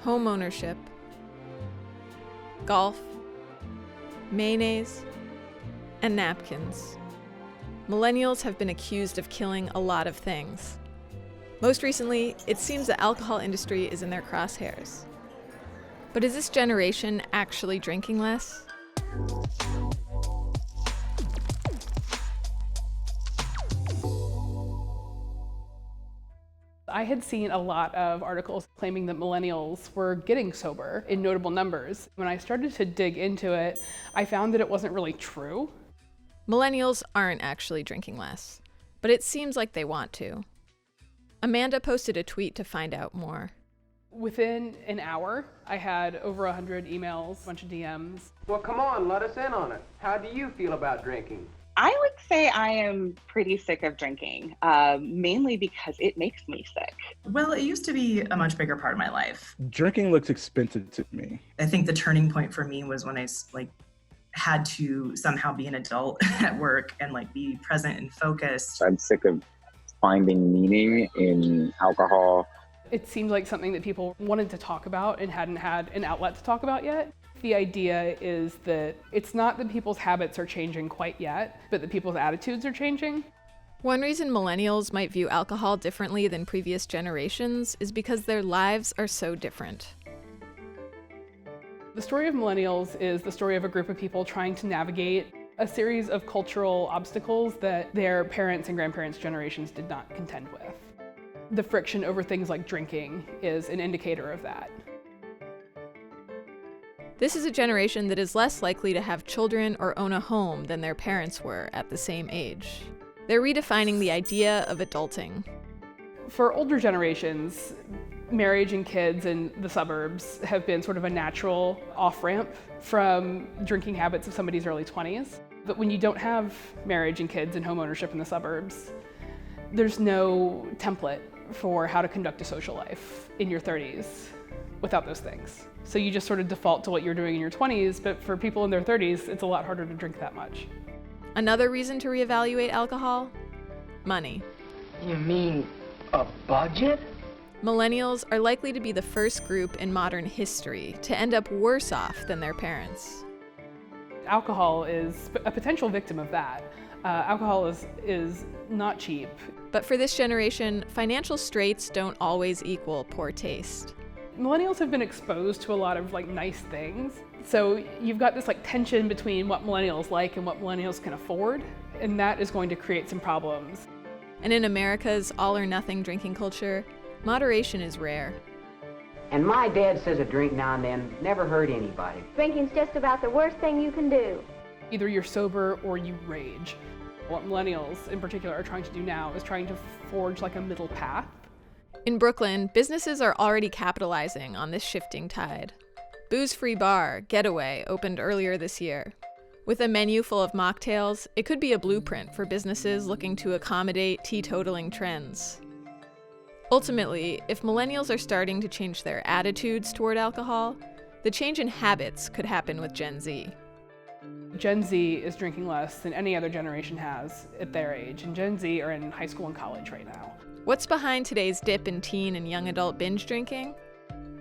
home ownership, golf, mayonnaise, and napkins. Millennials have been accused of killing a lot of things. Most recently, it seems the alcohol industry is in their crosshairs. But is this generation actually drinking less? I had seen a lot of articles claiming that millennials were getting sober in notable numbers. When I started to dig into it, I found that it wasn't really true. Millennials aren't actually drinking less, but it seems like they want to. Amanda posted a tweet to find out more. Within an hour, I had over 100 emails, a bunch of DMs. Well, come on, let us in on it. How do you feel about drinking? I would say I am pretty sick of drinking, mainly because it makes me sick. Well, it used to be a much bigger part of my life. Drinking looks expensive to me. I think the turning point for me was when I had to somehow be an adult at work and be present and focused. I'm sick of finding meaning in alcohol. It seemed like something that people wanted to talk about and hadn't had an outlet to talk about yet. The idea is that it's not that people's habits are changing quite yet, but that people's attitudes are changing. One reason millennials might view alcohol differently than previous generations is because their lives are so different. The story of millennials is the story of a group of people trying to navigate a series of cultural obstacles that their parents' and grandparents' generations did not contend with. The friction over things like drinking is an indicator of that. This is a generation that is less likely to have children or own a home than their parents were at the same age. They're redefining the idea of adulting. For older generations, marriage and kids in the suburbs have been sort of a natural off-ramp from drinking habits of somebody's early 20s. But when you don't have marriage and kids and home ownership in the suburbs, there's no template for how to conduct a social life in your 30s without those things. So you just sort of default to what you're doing in your 20s, but for people in their 30s, it's a lot harder to drink that much. Another reason to reevaluate alcohol? Money. You mean a budget? Millennials are likely to be the first group in modern history to end up worse off than their parents. Alcohol is a potential victim of that. Alcohol is not cheap. But for this generation, financial straits don't always equal poor taste. Millennials have been exposed to a lot of nice things. So you've got this tension between what millennials like and what millennials can afford, and that is going to create some problems. And in America's all or nothing drinking culture, moderation is rare. And my dad says a drink now and then never hurt anybody. Drinking's just about the worst thing you can do. Either you're sober or you rage. What millennials in particular are trying to do now is trying to forge a middle path. In Brooklyn, businesses are already capitalizing on this shifting tide. Booze-free bar, Getaway, opened earlier this year. With a menu full of mocktails, it could be a blueprint for businesses looking to accommodate teetotaling trends. Ultimately, if millennials are starting to change their attitudes toward alcohol, the change in habits could happen with Gen Z. Gen Z is drinking less than any other generation has at their age, and Gen Z are in high school and college right now. What's behind today's dip in teen and young adult binge drinking?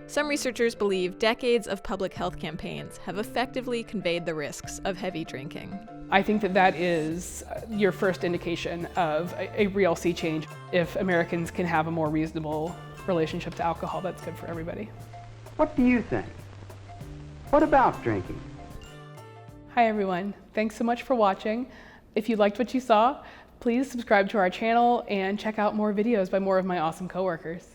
Some researchers believe decades of public health campaigns have effectively conveyed the risks of heavy drinking. I think that is your first indication of a real sea change. If Americans can have a more reasonable relationship to alcohol, that's good for everybody. What do you think? What about drinking? Hi everyone, thanks so much for watching. If you liked what you saw, please subscribe to our channel and check out more videos by more of my awesome coworkers.